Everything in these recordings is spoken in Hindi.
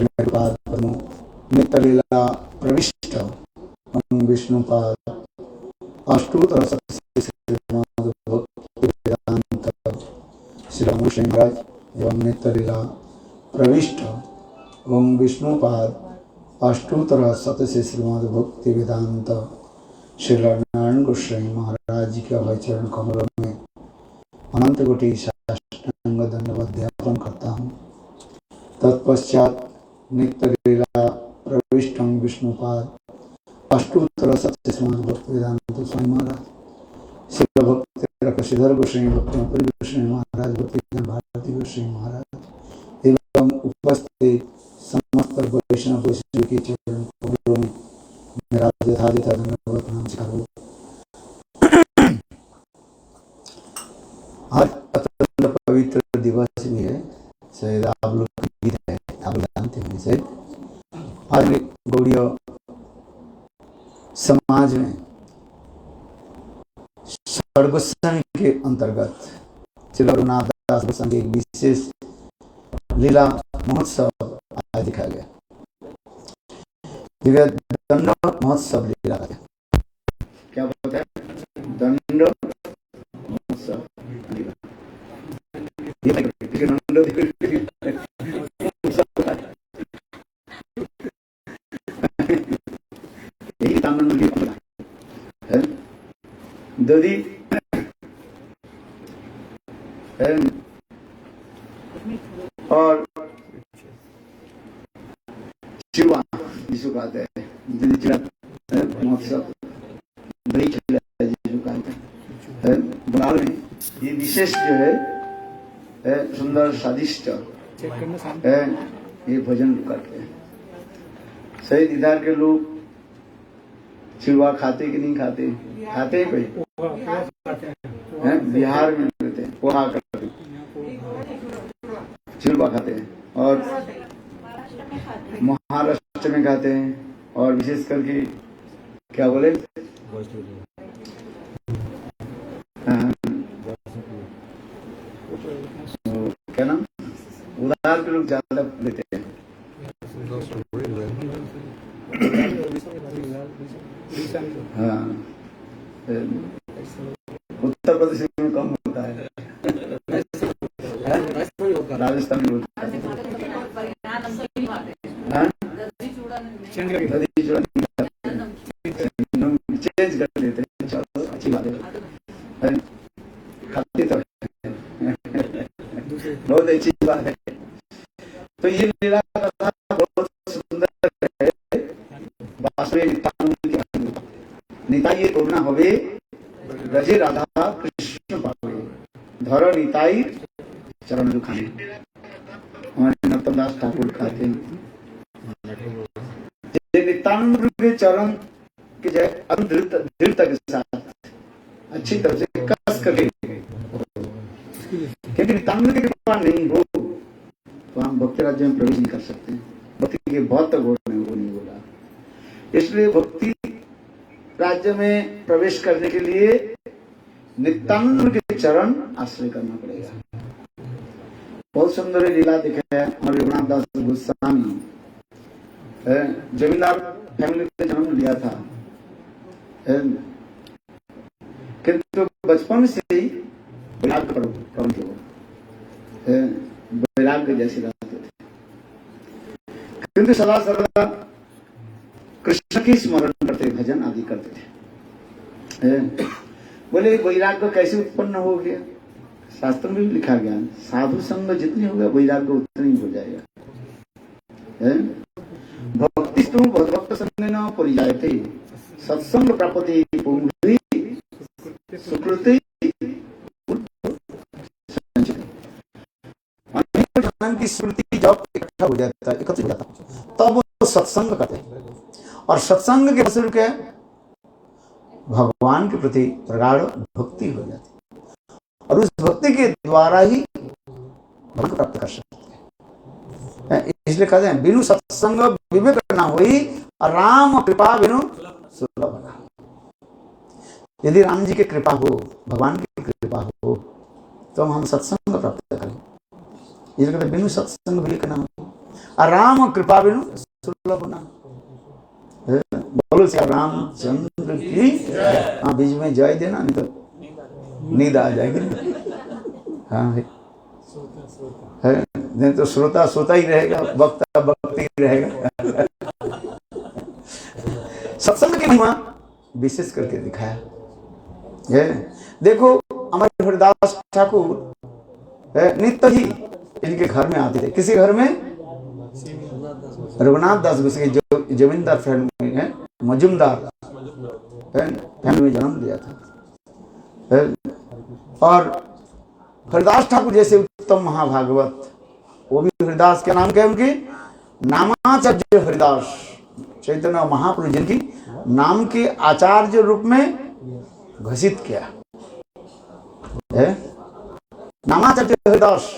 निर्पाद पद्मो नित्यलीला प्रविष्ट विष्णुपाद अष्टोत्तर भक्तिवेदांत श्री राज एवं नित्यलीला प्रविष्ट ओम विष्णुपाद अष्टोत्तर सतस्य श्रीमद् भक्ति वेदांत श्री नारायण गोस्वामी महाराज जी के अभय चरण कमलों में अनंत कोटि साष्टांग दंडवत ध्यान करता हूँ। तत्पश्चात नित्यलीला प्रविष्टं विष्णुपाद अष्टोत्तर सत्य श्रीमद् भक्ति वेदांत स्वामी महाराज श्री भक्ति श्रीधर गोस्वामी भक्ति गोस्वामी महाराज भक्ति भारती गोस्वामी महाराज एवं उपस्थित समस्त वैष्णव वैष्णव के चरण कमलों में मेरा यथायथा धन्यवाद नमस्कार हो। आज अत्यंत पवित्र दिवस भी है, शायद आप लोग गीत है, आप जानते हैं शायद। आज गौड़ीय समाज में षड्गोस्वामी के अंतर्गत श्री रघुनाथ दास गोस्वामी एक विशेष लीला महोत्सव आज दिखाया गया। दिव्य दंड महोत्सव लीला का क्या बोलते हैं? दंड महोत्सव दधी और चिड़वा जिसको कहते हैं महोत्सव दही चिड़ा जिसको कहते हैं बंगाल में ये विशेष जो है सुंदर स्वादिष्ट ये भोजन करते हैं। सही इधर के लोग चिड़वा खाते कि नहीं खाते? खाते हैं कोई? बिहार में रहते हैं पोहा करते हैं, चिड़वा खाते हैं और महाराष्ट्र में खाते हैं और विशेष करके क्या बोले क्या नाम उधार के लोग ज्यादा लेते हैं। हाँ उत्तर प्रदेश में कम होता है, राजस्थान में होता है। चेंज कर देते हैं, चलो अच्छी बात है, खाते तो बहुत अच्छी बात है। तो ये लीला कथा बहुत सुंदर है। निताई तोड़ना होवे रजे राधा कृष्ण पावे धर निताई चरण दुखाने। हमारे नरोत्तम दास ठाकुर कहते हैं नित्यानंद के चरण के जय दृढ़ता के साथ अच्छी तरह से कस करके, क्योंकि नित्यानंद की कृपा नहीं हो तो हम भक्ति राज्य में प्रवेश नहीं कर सकते। भक्ति के बहुत गुण है, वो नहीं बोला। इसलिए भक्ति राज्य में प्रवेश करने के लिए नित्यानंद के चरण आश्रय करना पड़ेगा। बहुत सुंदर लीला दिखाया हमारे रघुनाथ दास गोस्वामी जमींदार फैमिली से जन्म लिया था, किंतु बचपन से ही वैराग्य जैसे रहते थे, किंतु सदा सर्वदा कृष्ण की स्मरण करते, भजन आदि करते थे। बोले वैराग्य कैसे उत्पन्न हो गया? शास्त्र में भी लिखा गया साधु संग जितनी होगा वैराग्य उतना ही हो जाएगा। भक्ति भगवत संग न परिजायते सत्संग प्राप्ति पुंगवी सुकृति की स्मृति जब इकट्ठा हो जाता है, एकत्रित हो जाता है, तब वो सत्संग करते हैं और सत्संग के असर के भगवान के प्रति प्रगाढ़ भक्ति हो जाती है और उस भक्ति के द्वारा ही भक्त प्राप्त कर सकते हैं। इसलिए कहते हैं बिनु सत्संग विवेक ना हुई राम कृपा बिनु सुलभ ना। यदि राम जी की कृपा हो, भगवान की कृपा हो, तो हम सत्संग प्राप्त करें। इसलिए कहते बिनु सत्संग विवेक ना हो। राम कृपा बिनु सुलभ ना। बोलो श्री रामचंद्र की। हाँ, बीच में जय देना, नहीं तो नींद आ जाएगी। हाँ भाई, है नहीं तो श्रोता श्रोता ही रहेगा, वक्ता वक्ता ही रहेगा। सत्संग की महिमा विशेष करके दिखाया है। देखो हमारे हरिदास ठाकुर नित्य ही इनके घर में आते थे। किसी घर में? रघुनाथ दास गुस्से जो जमींदार फैमिली में है, मजूमदार फैमिली में जन्म लिया था। और हरिदास ठाकुर जैसे उत्तम महाभागवत, वो भी हरिदास के नाम क्या है उनके? नामाचार्य हरिदास चैतन्य महाप्रभु जिनकी नाम के आचार्य रूप में घोषित किया है। नामाचार्य हरिदास।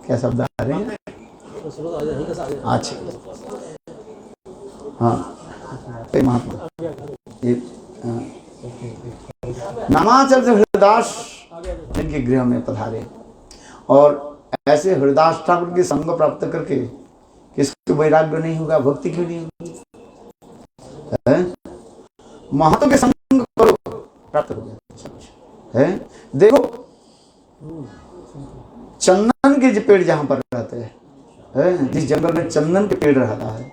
क्या शब्द आ रहे हैं? अच्छा, हाँ, नामाचार्य हरिदास जिनके गृह में पधारे, और ऐसे हरिदास ठाकुर की संग प्राप्त करके किसको वैराग्य नहीं होगा? भक्ति क्यों नहीं होगी? महत्व के संग करो, प्राप्त हो गया है। देखो चंदन के जो पेड़ जहां पर रहते हैं, जिस जंगल में चंदन के पेड़ रहता है,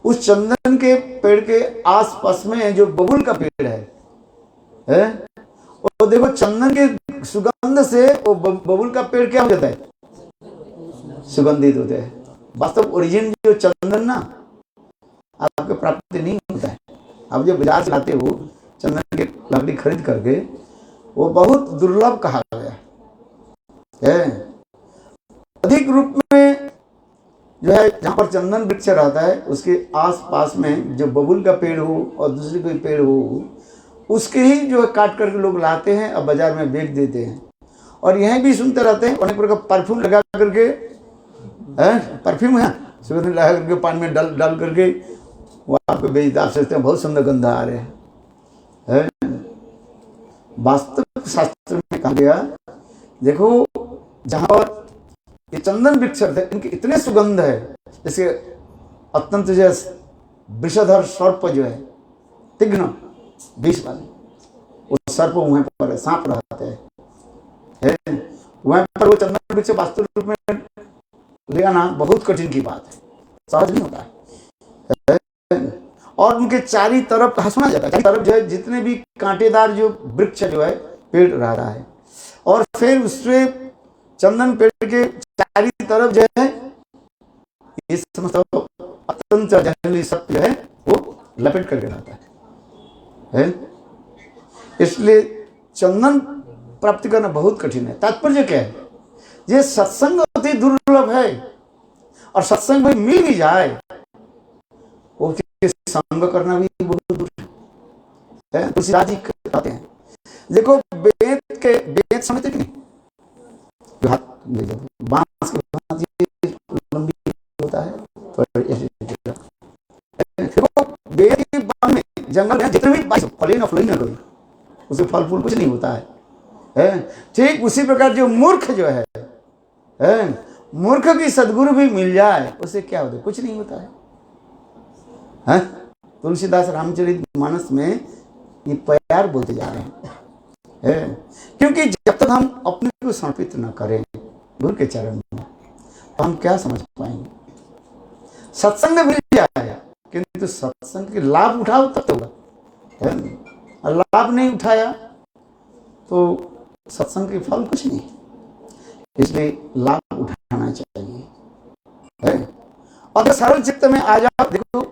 उस चंदन के पेड़ के आसपास में जो बबूल का पेड़ है, वो देखो चंदन के सुगंध से वो बबूल का पेड़ क्या हो जाता है? सुगंधित होते हैं। वास्तव ओरिजिन जो चंदन ना आपके प्राप्ति नहीं होता है। आप जो बाजार से लाते हो चंदन की लकड़ी खरीद करके, वो बहुत दुर्लभ कहा गया है। अधिक रूप में जो है जहाँ पर चंदन वृक्ष रहता है, उसके आसपास में जो बबूल का पेड़ हो और दूसरी कोई पेड़ हो, उसके ही जो है काट करके लोग लाते हैं और बाजार में बेच देते हैं। और यह भी सुनते रहते हैं अनेक प्रकार का परफ्यूम लगा करके, परफ्यूम है, सुगंध लगा करके पानी में डाल करके वो आपको बेचते, आप सोचते हैं बहुत सुंदर गंध आ रहे हैं। वास्तविक शास्त्र में कहा गया, देखो जहां पर ये चंदन वृक्ष थे, इनके इतने सुगंध है, जैसे अत्यंत जो विषधर सर्प जो है, तीक्ष्ण विष वाले, उस सर्प वहीं पर सांप रहते हैं, वहीं पर वो चंदन वृक्ष वास्तविक रूप में ले आना बहुत कठिन की बात है, सहज नहीं होता है। और उनके चारी तरफ हंसना जाता है, चारी तरफ जो है जितने भी कांटेदार जो वृक्ष जो है पेड़ रहा है, और फिर उससे चंदन पेड़ के चारी तरफ जो है ये समस्त अत्यंत जहरीली सत्य जो है वो लपेट करके रहता है। इसलिए चंदन प्राप्ति करना बहुत कठिन है। तात्पर्य क्या है? ये सत्संग अति दुर्लभ है, और सत्संग में मिल भी जाए वो संग करना भी बहुत दूर है। तुलसीदास जी कहते हैं, देखो वेद समझते कि नहीं, बांस के भांति लंबी होता है, देखो वेद के बाग में जंगल में जितने भी फले न फले न कोई, उसे फल फूल कुछ नहीं होता है। ठीक उसी प्रकार जो मूर्ख जो है, मूर्ख की सद्गुरु भी मिल जाए उसे क्या होता है? कुछ नहीं होता है। तुलसीदास रामचरितमानस में ये प्यार बोलते जा रहे हैं, क्योंकि जब तक हम अपने को समर्पित न करें गुरु के चरण में, तो हम क्या समझ पाएंगे? सत्संग मिल जाएगा, किंतु सत्संग के लाभ उठाओ तब तो होगा, लाभ नहीं उठाया तो सत्संग के फल कुछ नहीं। इसलिए लाभ उठाना चाहिए। और सरल चित्त में आ जाओ, देखो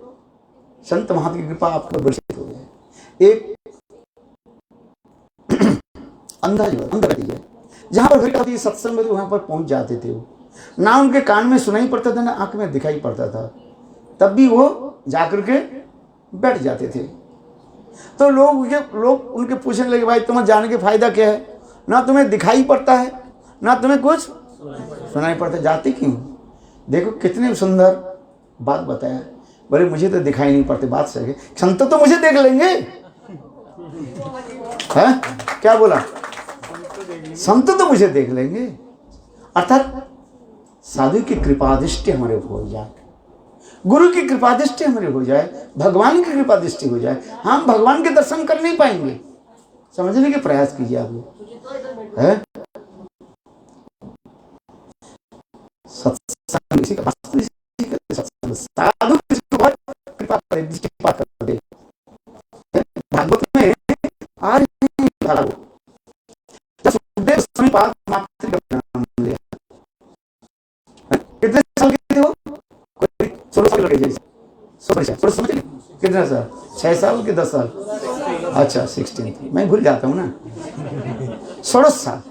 संत महात्मा की कृपा आपको वर्षित हो गई। एक अंधा जो अंधगति है, जहां पर भेंट होती है सत्संग में, वहां पर पहुंच जाते थे। वो ना उनके कान में सुनाई पड़ता था, ना आंख में दिखाई पड़ता था, तब भी वो जाकर के बैठ जाते थे। तो लोग उनके पूछने लगे, भाई तुम्हें जाने के फायदा क्या है? ना तुम्हें दिखाई पड़ता है, ना तुम्हें कुछ सुनाई पड़ता, जाते क्यों? देखो कितनी सुंदर बात बताया। बोले मुझे तो दिखाई नहीं पड़ते, बात सही है, संत तो मुझे देख लेंगे। है क्या बोला? संत तो मुझे देख लेंगे, अर्थात साधु की कृपा दृष्टि हमारे ऊपर हो जाए, गुरु की कृपा दृष्टि हमारे हो जाए, भगवान की कृपा दृष्टि हो जाए, हम भगवान के दर्शन कर नहीं पाएंगे। समझने के प्रयास कीजिए आप लोग, है सत्संग इसी का सत्संग, साधु किसी को बहुत कृपा करे, कृपा कर दे। भागवत में आज सुखदेव स्वामी पाद मातृ का नाम लिया। कितने साल के थे वो? कोई 16 साल लगे, जैसे 16 समझ गए कितना साल, 6 साल के 10 साल, अच्छा 16, मैं भूल जाता हूँ ना। 16 साल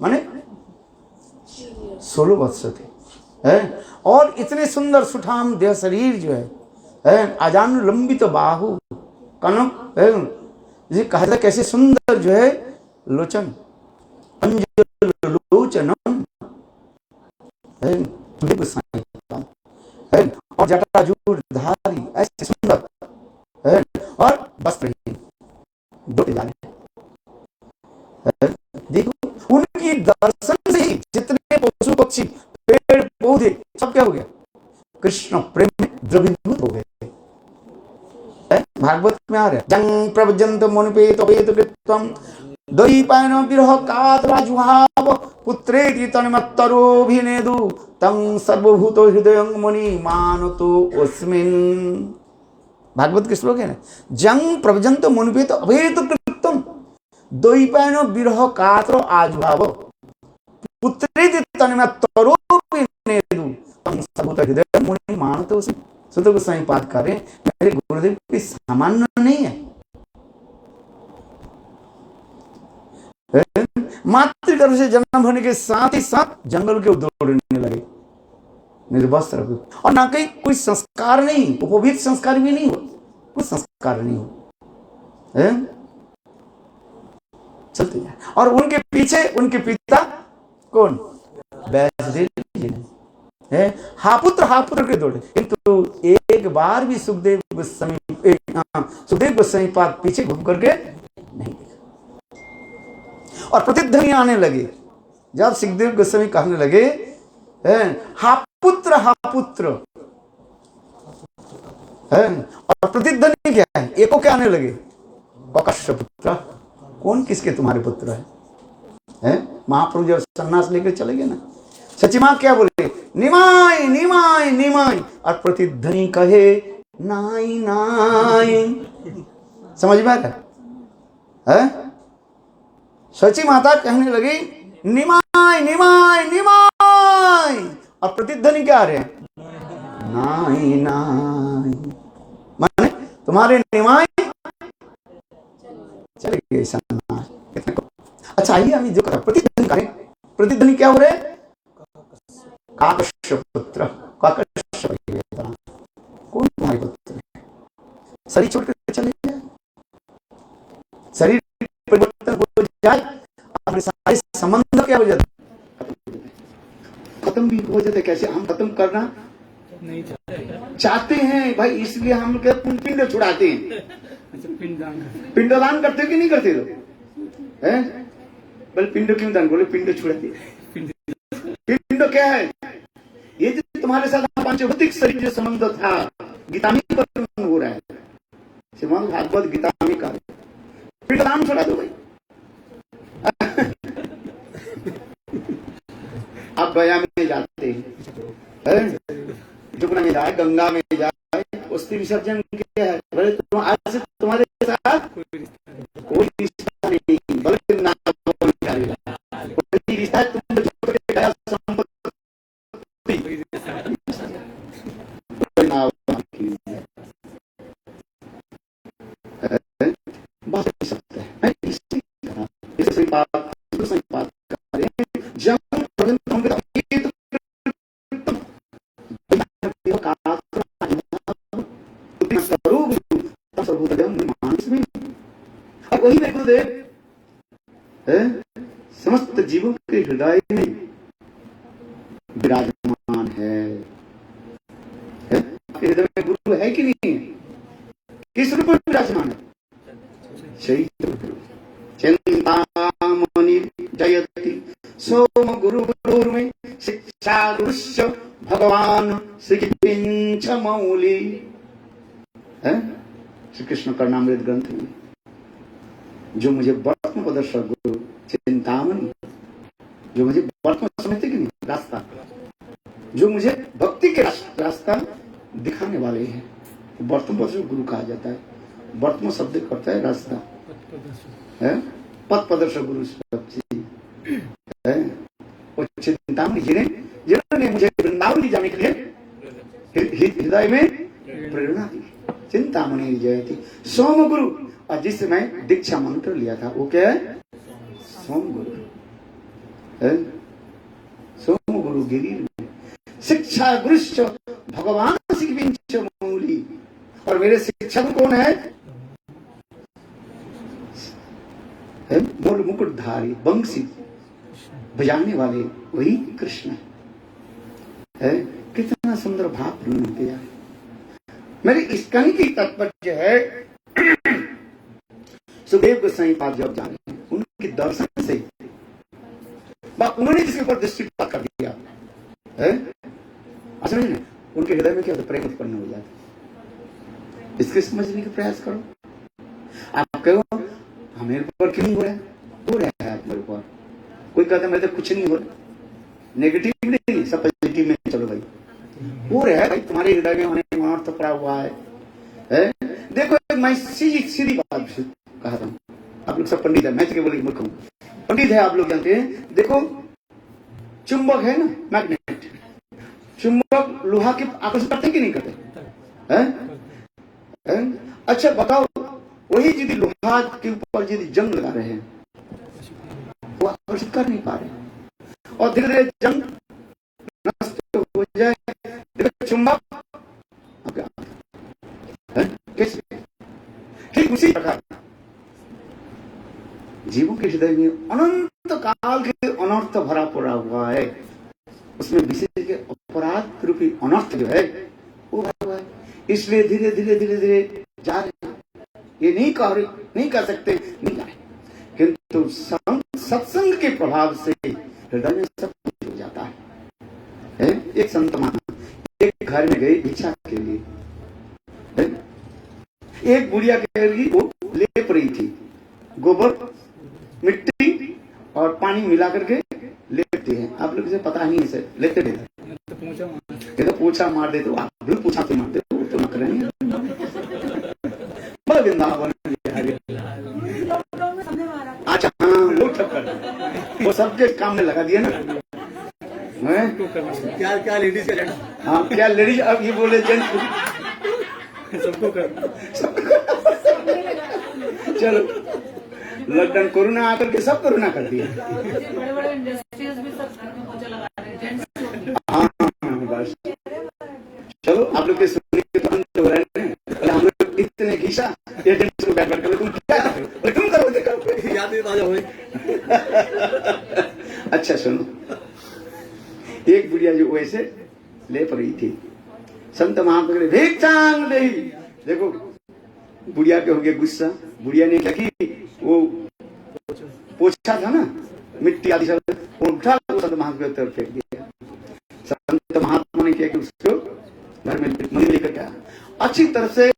माने 16 वर्ष थे, है। और इतने सुंदर सुठाम देह शरीर जो है, आजानु लंबित बाहु कनक, ये कहा था कैसे सुंदर जो है लोचन, लोचनम है, और जटाजूट धारी ऐसे सुंदर है, और वस्त्रहीन डोटे जाने। देखो उनकी दर्शन से ही जितने पशु पक्षी पेड़ पौधे सब क्या हो गया, कृष्ण प्रेम में द्रवीभूत हो गए। भागवत में आ रहा है, जंग प्रवजंत मुनिपेत वेद कृत्वम द्वैपायन विरह कातराजुहाव पुत्रेति तन्मत्तरोभिनेदु तं सर्वभूतो हृदयं मुनि मानतो अस्मिन्। भागवत के श्लोक है ना, जंग प्रवजंत मुनिपेत वेद कृत्वम द्वैपायन विरह कातर आजुहाव पुत्रेति तन्मत्तरोभिनेदु तं सर्वभूतो हृदयं मुनि मानतो अस्मिन्। सुतो गोस्वामी पाद कर रहे हैं, मेरे गुरुदेव की सामान्य नहीं है। मातृगर्भ से जन्म होने के साथ ही साथ जंगल के दौड़ने लगे, निर्वस्त्र, और ना कहीं कोई संस्कार नहीं, उपवीत संस्कार भी नहीं हुआ, कुछ संस्कार नहीं हुआ, चलते जाए। और उनके पीछे उनके पिता कौन, वैष्णदेव जी है, हा पुत्र के दौड़े, किंतु एक बार भी सुखदेव गोस्वामी पाद पीछे घूम करके नहीं देखा। और प्रतिध्वनि आने लगे, जब सुखदेव गोस्वामी कहने लगे हा पुत्र है, और प्रतिध्वनि क्या है, एको क्या आने लगे, ककश्य पुत्र, कौन किसके तुम्हारे पुत्र है? महाप्रभु जब सन्यास लेकर चले गए ना, सची मां क्या बोले, निमाय निमाय निमाय, और प्रतिध्वनि कहे नाई नाई। समझ में आता है? सची माता कहने लगी निमाय निमाय निमाय, और प्रतिध्वनि क्या आ रहे हैं, नाई नाई, माने तुम्हारे निमाय चले गए सन्यास। अच्छा आइए हम जो करें, प्रतिध्वनि करें, प्रतिध्वनि क्या हो रहे हैं, काकश्य पुत्र, काकश्य, कौन तुम्हारे पुत्र है? शरीर छोड़ कर चले जाए, शरीर परिवर्तन हो जाए, अपने सारे संबंध क्या हो जाते, खत्म भी हो जाते। कैसे हम खत्म करना नहीं चाहते हैं भाई, इसलिए हम पिंड छुड़ाते हैं। पिंडदान करते हो कि नहीं करते हो? बोले पिंड क्यों दान, बोले पिंड छुड़ाते। पिंड क्या है, ये जो तुम्हारे साथ पंचभौतिक शरीर जो संबंध था, गीता में हो रहा है, श्रीमद् भागवत गीता में का पिंडदान छोड़ा दो भाई। आप गया में जाते हैं, जुगना में जाए, गंगा में जाए, अस्थि विसर्जन क्या है, बोले तुम आज से तुम्हारे साथ कोई रिश्ता नहीं, बल्कि ना कोई रिश्ता, तुम गया संपत्ति वही मेरे गुरुदेव समस्त जीवों के हृदय में विराजमान है। हृदय में गुरु है कि नहीं, किस रूप में विराजमान है, चिंतामणि जयति शिक्षा गुरुश्च भगवान श्री मौली है श्री कृष्ण कर्णामृत ग्रंथ में, जो मुझे वर्तमान प्रदर्शक गुरु चिंतामणि, जो मुझे वर्तमान समझते कि नहीं रास्ता, जो मुझे भक्ति के रास्ता दिखाने वाले हैं, वर्तमान प्रदर्शक गुरु कहा जाता है। वर्तमान शब्द करता है रास्ता, है पथ प्रदर्शक गुरु है। वो चिंतामणि जिन्होंने मुझे वृंदावन ले जाने के लिए हृदय में प्रेरणा दी। चिंतामणि जयति सोम गुरु, और जिससे मैं दीक्षा मंत्र लिया था वो क्या है? सोम गुरु है। सोम गुरु गिरी शिक्षा गुरुश्च भगवान शिखविंच मौली, और मेरे शिक्षक कौन है? मोर मुकुटधारी बंसी बजाने वाले वही कृष्ण है। कितना सुंदर भाव प्रकट किया है। मेरी इस कहानी की तात्पर्य है, सुखदेव गोस्वामी पाद जब जाने उनके दर्शन से उन्होंने जिसके ऊपर दृष्टिपात कर दिया है, समझ में उनके हृदय में क्या होता? प्रेम उत्पन्न हो जाता। इसके समझने का प्रयास करो। आप कहो मेरे ऊपर क्यों नहीं हो रहा है? हो रहा है मेरे ऊपर। कोई कहता है मेरे तो कुछ नहीं हो रहा, नेगेटिव नहीं, सब पॉजिटिव में चलो भाई, हो रहा है भाई, तुम्हारे हृदय में होने तो पड़ा हुआ है? देखो मैं सीधी बात कहा था, आप लोग सब पंडित है, मैं तो केवल मूर्ख हूं, पंडित है आप लोग जानते हैं। देखो चुंबक है ना, मैग्नेट, चुंबक लोहा के आकर्षण करते हैं कि नहीं करते हैं? अच्छा बताओ, वही यदि लोहा के ऊपर यदि जंग लगा रहे हैं, वो आकर्षित कर नहीं पा रहे, और धीरे धीरे जंग नष्ट हो जाए, देखो चुंबक कैसे? ठीक उसी प्रकार जीवों के हृदय में अनंत काल के अनर्थ भरा पड़ा हुआ है, उसमें विशेष के अपराध रूपी अनर्थ जो है वो भरा हुआ है। इसलिए धीरे धीरे धीरे धीरे जा रहे हैं। ये नहीं कर सकते, नहीं जा रहे, किंतु सत्संग के प्रभाव से हृदय में सब कुछ हो जाता है। एक संत माना एक घर में गई भिक्षा के लिए, एक बुढ़िया कह रही वो लेप रही थी, गोबर मिट्टी और पानी मिला करके लेपते हैं। आप लोग इसे पता नहीं है, लेते थे तो पूछा मार देते, आप भी पूछा तो मारते, वो तो न करेंगे। वृंदावन अच्छा हाँ, वो ठक्कर वो सबके काम में लगा दिया ना। क्या लेडीज का, हाँ क्या लेडीज, अब ये बोले जेंट्स सबको कर, चलो लॉकडाउन कोरोना आकर के सब कोरोना कर दिया। बड़े-बड़े इंडस्ट्रीज भी सब घर में पोछा लगा रहे हैं जेंट्स। हाँ बस चलो आप लोग के सुनने के तो अंत हो रहे हैं, हम लोग इतने घिसा ये जेंट्स को बैठ कर तुम क्या करो, तुम करो देखो याद नहीं ताजा हुई। अच्छा सुनो, एक बुढ़िया जो वैसे ले पड़ी थी, संत महात्मा ने भिक्षांग दे, देखो बुढ़िया के हो गया गुस्सा। बुढ़िया ने क्या की, वो पोछा था ना मिट्टी आदि सब, वो उठा संत महात्मा के तरफ फेंक दिया। संत महात्मा ने क्या कि उसको घर में मंदिर लेकर गया, अच्छी तरह से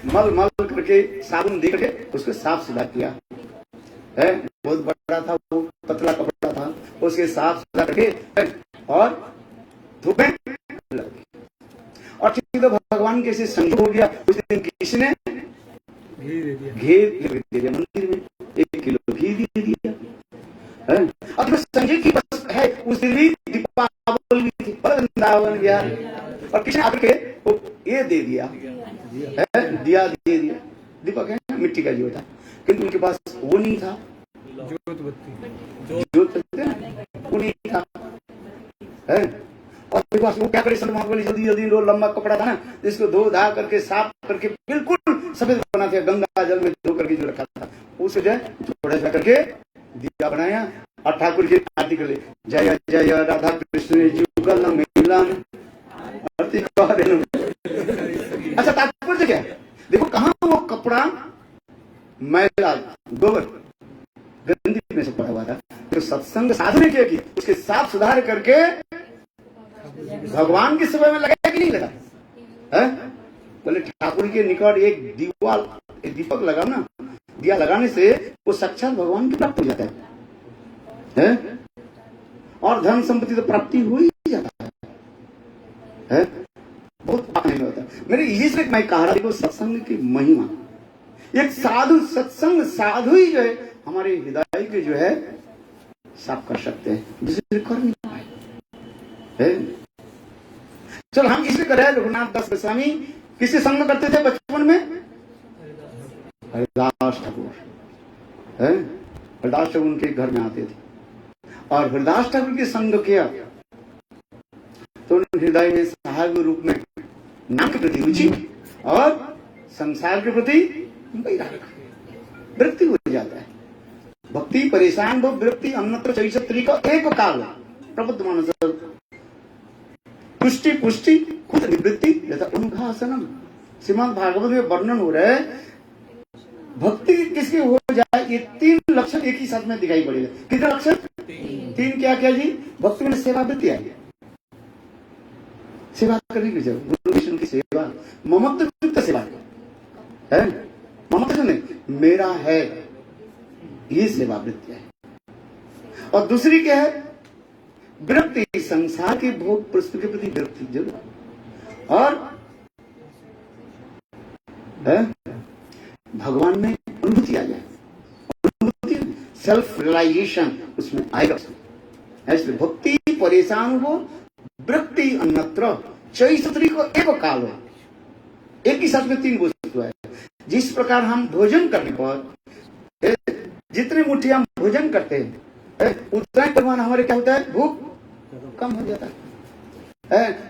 मल करके साबुन दे करके उसको साफ सुथरा किया। बहुत बड़ा था वो, पतला कपड़ा था, उसके साफ सुथरा करके और धूप में और ठीक तो भगवान के से संयोग हो गया। उस दिन किसी ने घी दे दिया मंदिर में, 1 किलो घी दे दिया। अब संजय की बस है, उस दिन भी दीपावली थी, वृंदावन गया और किसी ने आकर के वो ये दे दिया, दिया दे दिया। दीपक है मिट्टी का जो होता, किंतु उनके पास वो नहीं था, जोत वो नहीं था। और वो क्या करे, संत महात्मा जल्दी जल्दी लो, लंबा कपड़ा था ना, जिसको धो धा करके साफ करके बिल्कुल सफेद बना था, गंगा जल में धो करके जो रखा था, उसे जो थोड़ा सा करके दिया बनाया और ठाकुर की आरती कर ले, जय जय राधा कृष्ण जुगल मिलन। अच्छा तात्पर्य क्या है, देखो कहाँ वो कपड़ा मैला गोबर गंदी में से पड़ा हुआ था, तो सत्संग साधने की उसके साथ सुधार करके भगवान की सेवा में लगा कि नहीं लगा है? बोले ठाकुर के निकट एक दीपक लगा ना, दिया लगाने से वो साक्षात भगवान की प्राप्त हो जाता है? और धन संपत्ति तो प्राप्ति हो ही जाता है? बहुत नहीं होता है। मेरे इसलिए मैं कह रहा हूँ सत्संग की महिमा, एक साधु सत्संग साधु ही जो है हमारे हृदय के जो है साफ कर सकते हैं, दूसरे कर नहीं पाए। चलो हम इसलिए कर रहे हैं, रघुनाथ दास गोस्वामी किससे संग करते थे बचपन में? हरिदास ठाकुर। हरिदास ठाकुर उनके घर में आते थे और हरिदास ठाकुर के संग किया तो हृदय में सहायक रूप में नाम के प्रति रुचि और संसार के प्रति वृत्ति हो जाता है। भक्ति परेशान भव वृत्ति अन्यत्र चैषत्री का एक काल प्रबुद्ध मानस पुष्टि पुष्टि खुद निवृत्ति यथा अनुघासनम। श्रीमद् भागवत में वर्णन हो रहा है भक्ति किसकी हो जाए, ये 3 लक्षण एक ही साथ में दिखाई पड़ेगा। कितने लक्षण? 3 क्या क्या जी? भक्ति में सेवा वृत्ति आई, सेवा करने की जरूरत, गुरु वैष्णव की सेवा, ममत्व युक्त सेवा है, ममत्व नहीं मेरा है, ये सेवा वृत्ति है। और दूसरी क्या है? वृत्ति, संसार के भोग प्रस्तुत के प्रति वृत्ति जरूर, और भगवान में अनुभूति आ जाए, अनुभूति सेल्फ रियलाइजेशन उसमें आएगा। ऐसे भक्ति परेशान हो वृत्ति अन्यत्र चैषत्री को एक काल हो, एक ही साथ में 3 वस्तु है। जिस प्रकार हम भोजन करने पर जितनी मुट्ठी हम भोजन करते हैं उतना ही परिमाण हमारे क्या होता है, भूख कम हो जाता है।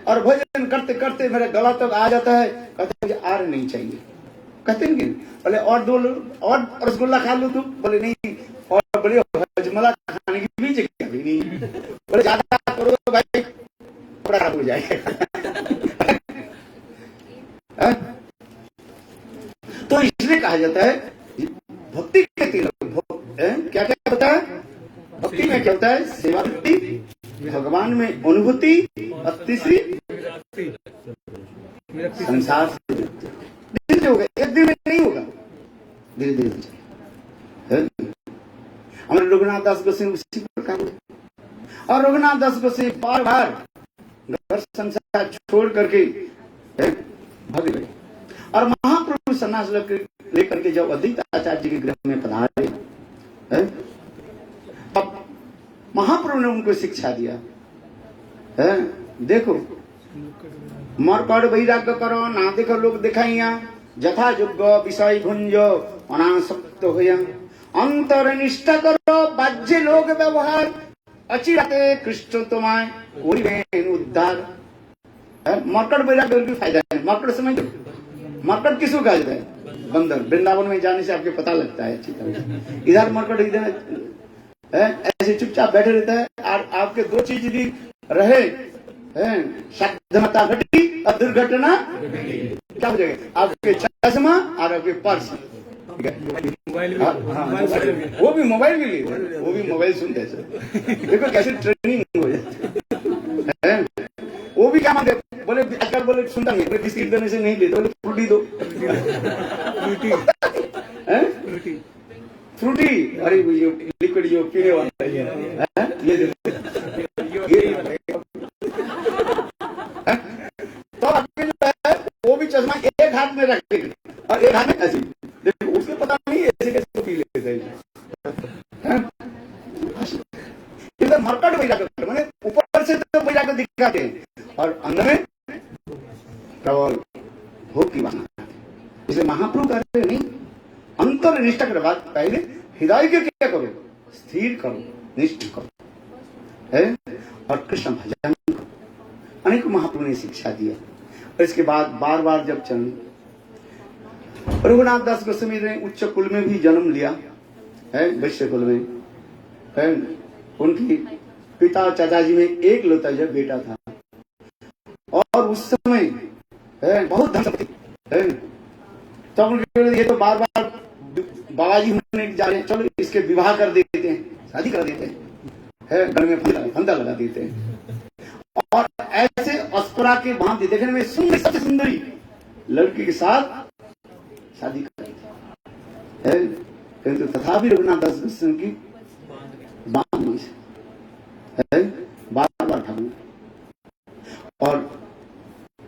और भोजन करते करते मेरा गला तक आ जाता है, कहते मुझे आर नहीं चाहिए, कहते नहीं, बोले और 2 और रसगुल्ला खा लो तुम, बोले नहीं और बोले हजमला खाने की भी जगह भी नहीं, बोले ज्यादा करो तो भाई बड़ा खराब हो जाएगा। तो इसलिए कहा जाता है भक्ति के 3 क्या क्या होता है? भक्ति में क्या होता है? सेवा वृत्ति, भगवान में अनुभूति, और तीसरी संसार से धीरे धीरे होगा, एक दिन में नहीं होगा, धीरे धीरे। हमारे रघुनाथ दास गोस्वामी उसी प्रकार, और रघुनाथ दास गोस्वामी बार बार घर संसार छोड़ करके भाग गए, और महाप्रभु सन्यास लेकर के जब अद्वैत आचार्य जी के गृह में पधारे, अब महाप्रभु ने उनको शिक्षा दिया, देखो मरकड़ वैराग्य करो ना, देखो लोग दिखाइया जथा योग्य विषय भुंज अनासक्त होया, अंतर निष्ठा करो बाह्य लोग व्यवहार, अचिराते कृष्ण तुम्हारे उद्धार। मरकड़ वैराग्य का फायदा है। मरकड़ समझ लो, मरकड़ किसको कहा जाता है? बंदर। वृंदावन में जाने से आपको पता लगता है अच्छी तरह। इधर मरकड़, इधर ऐसे चुपचाप बैठे रहता है, और आपके 2 चीज यदि रहे, सावधानता घटी और दुर्घटना क्या हो जाएगा? आपके चश्मा और आपके पर्स, वो भी मोबाइल भी लिए, वो भी मोबाइल सुनते हैं। देखो कैसे ट्रेनिंग हो जाती है। वो भी क्या मांगे, बोले आजकल बोले सुनता नहीं, बोले बिस्किट देने से नहीं देते, बोले फ्रूटी दो, फ्रूटी, अरे ये लिक्विड जो पीने वाला है ये दे, तो आपके जो है वो भी चश्मा एक हाथ में रख देंगे और एक हाथ में ऐसे, देखो उसको पता नहीं ऐसे कैसे पी लेते हैं। इधर मरकट वैराग्य मैंने ऊपर से तो वैराग्य दिखाते हैं और अंदर में प्रबल भोग की बना। इसलिए महाप्रभु कह रहे नहीं, अंतर निष्ठा के बाद पहले हृदय के क्या करो, स्थिर करो, निष्ठ करो, और कृष्ण भजन करो। अनेक महाप्रभु ने शिक्षा दिया। और इसके बाद बार बार जब चल रघुनाथ दास गोस्वामी ने उच्च कुल में भी जन्म लिया है, वैश्य कुल में है। उनकी पिता चाचाजी में एक लौता जब बेटा था, और उस समय बहुत धन संपत्ति है। तो ये तो बार बार बाबा जी होने जा रहे हैं, चलो इसके विवाह कर देते हैं, शादी कर देते हैं। गले में फंदा लगा देते हैं और ऐसे अस्परा के बांध देखने में सुंदर, सबसे सुंदरी लड़की के साथ शादी करते हैं, किंतु तथापि रघुनाथ दास गोस्वामी की बांध नहीं है, बार बार ठाकुर और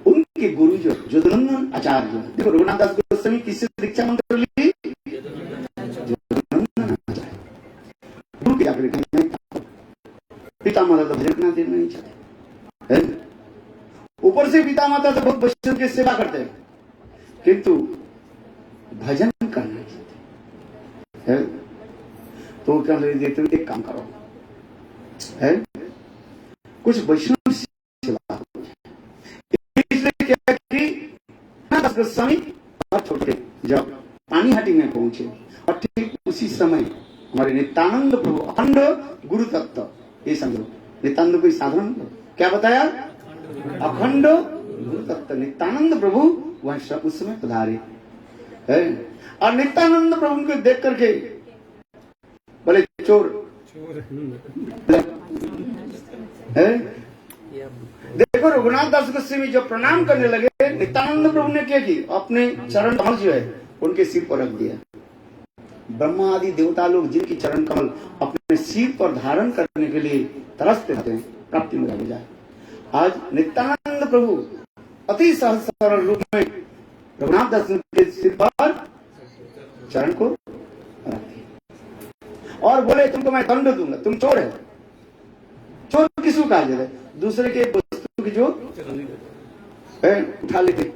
उनके गुरु जो जदुनंदन आचार्य, देखो रघुनाथ दास गोस्वामी किससे दीक्षा मंत्र ली? जदुनंदन आचार्य। गुरु के आगे पिता माता तो भजन देना नहीं चाहते, ऊपर से पिता माता तो बहुत वैष्णव की सेवा करते हैं, किंतु भजन करना चाहते हैं। तो क्या देते हैं, एक काम करो है, कुछ वैष्णव सेवा, इसलिए क्या कि गोस्वामी बहुत छोटे जब पानीहाटी में पहुंचे और ठीक उसी समय हमारे नित्यानंद प्रभु अखंड गुरु तत्व, ये समझो नित्यानंद कोई साधारण क्या बताया, अखंड गुरु तत्व नित्यानंद प्रभु वह उस समय पधारे है। और नित्यानंद प्रभु को देख करके बोले चोर है। देखो रघुनाथ दास गोस्वामी जब प्रणाम करने लगे, नित्यानंद प्रभु ने क्या की, अपने चरण कमल जो है उनके सिर पर रख दिया। ब्रह्मा आदि देवता लोग जिनकी चरण कमल अपने सिर पर धारण करने के लिए तरसते रहते हैं, प्राप्ति में रह जाए। आज नित्यानंद प्रभु अति सहज सरल रूप में रघुनाथ दास के सिर पर चरण को रख दिया और बोले तुमको मैं दंड दूंगा, तुम चोर है। चोर किसको कहा जाता है? दूसरे के वस्तु की जो उठा लेते।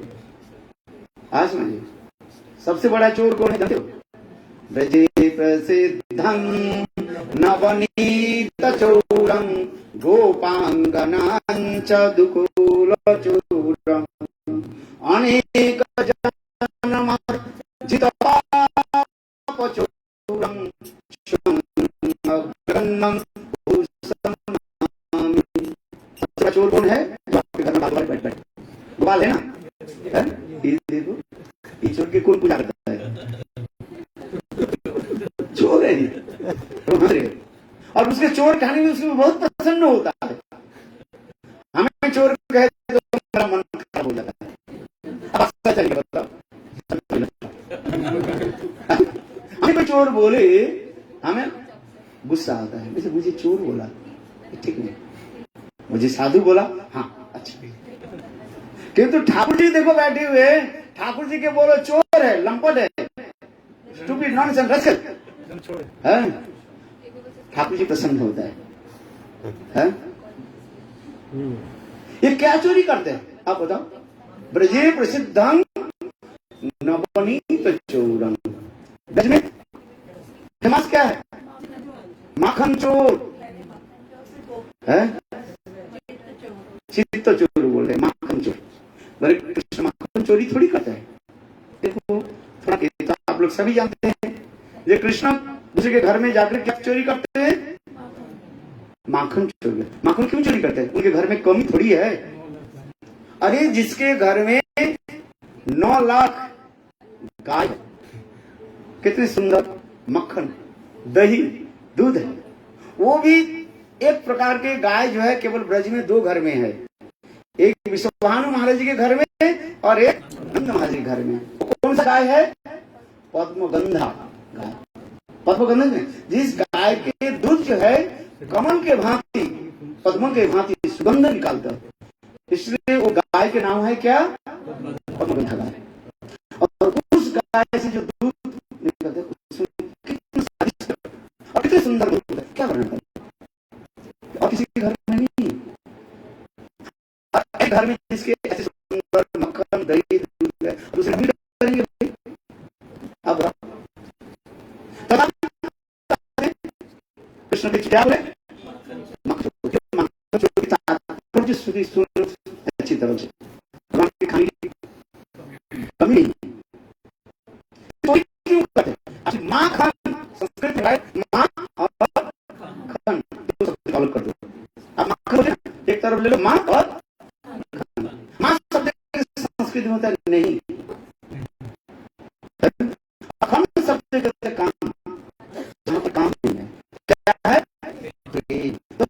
आज समझिए सबसे बड़ा चोर कौन है जानते हो? ब्रजे प्रसिद्धं नवनीत चोरं गोपांगनां च दुकूल चोरं अनेक जन्मर्जित पाप चोरं चोर कौन है? जो आपके घर में बैठ गोपाल है ना, देखो ये चोर की कौन पूजा करता है? चोर है। और उसके चोर कहने में उसको बहुत प्रसन्न होता है। हमें चोर कहे तो हमारा मन खराब हो जाता है। अब सच है, बताओ हमें कोई चोर बोले हमें गुस्सा आता है, वैसे मुझे चोर बोला ठीक नहीं, मुझे साधु बोला हाँ अच्छा। किंतु ठाकुर जी देखो बैठे हुए, ठाकुर जी के बोलो चोर है, लंपट है, स्टूपिड नॉनसेंस रस्कल है, ठाकुर जी प्रसन्न होता है? ये क्या चोरी करते हैं आप बताओ? ब्रजे प्रसिद्धं नवनीत चोरं, ब्रज में फेमस क्या है? माखन चोर है, चित्त चोर बोल रहे, माखन चोर। बड़े कृष्ण माखन चोरी थोड़ी करते हैं। देखो थोड़ा तो आप लोग सभी जानते हैं, ये कृष्ण दूसरे के घर में जाकर क्या चोरी करते हैं? माखन चोरी। माखन क्यों चोरी करते हैं? उनके घर में कमी थोड़ी है। अरे जिसके घर में 9 लाख गाय, कितनी सुंदर मक्खन दही दूध है, वो भी एक प्रकार के गाय जो है केवल ब्रज में 2 घर में है, एक विश्वभानु महाराज जी के घर में और एक नंद महाराज के घर में। कौन सा गाय है? पद्मगंधा गाय। पद्मगंधा में जिस गाय के दूध जो है कमल के भांति, पद्म के भांति सुगंध निकालता है, इसलिए वो गाय के नाम है क्या? पद्मगंधा गाय। और उस गाय से जो दूध निकलता है उसमें कितनी स्वादिष्ट और कितनी सुंदर दूध है, क्या करना है? और किसी के घर में नहीं। एक घर में जिसके ऐसे सुंदर मक्खन दही दूध है, दूसरे भी करेंगे भाई। अब कृष्ण की क्या बोले? अच्छी तरह से खाने की कमी नहीं। तो क्यों करते? माखन संस्कृत में माँ और खन दो शब्द अलग कर दो। अब माखन एक तरफ ले लो माँ और माँ शब्द संस्कृत में होता है नहीं, अखंड शब्द काम जहां पर काम नहीं है क्या है? तो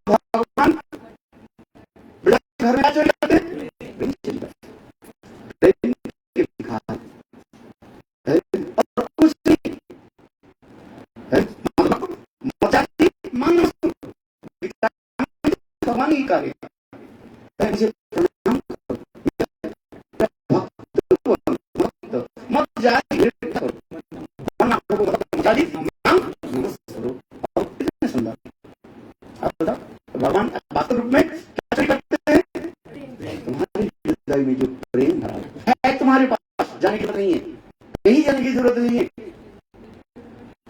कार्य मुझे प्रणाम करो, मत जाए सुंदर। आप बताओ भगवान वास्तव रूप में क्या करते हैं? तुम्हारे हृदय में जो प्रेम भरा है तुम्हारे पास जाने की जरूरत नहीं है, कहीं जाने की जरूरत नहीं है,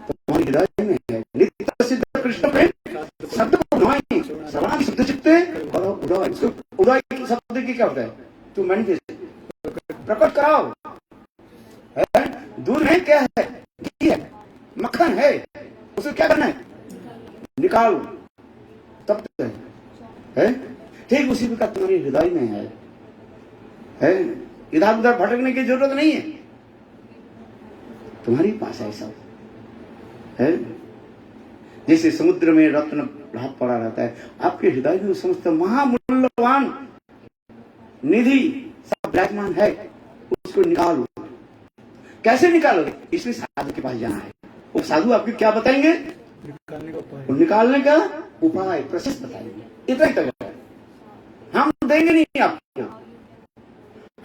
तुम्हारे हृदय में है। नित्य सिद्ध कृष्ण प्रेम शब्द को उड़ाएं, सर्वांग शुद्ध चित्ते और उड़ाएं। इसको उड़ाएं की शब्द की क्या होता है? टू मैनिफेस्ट, प्रकट कराओ। दूध है क्या है? घी है, मक्खन है, उसे क्या करना है? निकालो, तब तक है। ठीक उसी प्रकार तुम्हारे हृदय में है, इधर उधर भटकने की जरूरत नहीं है, तुम्हारे पास है सब है। जैसे समुद्र में रत्न ढाप पड़ा रहता है, आपके हृदय में समस्त महामूल्यवान निधि सब विराजमान है, उसको निकालो। कैसे निकालोगे? इसलिए साधु के पास जाना है। वो साधु आपको क्या बताएंगे? निकालने का उपाय प्रोसेस बताएंगे। इतना ही तक हम देंगे नहीं आपको।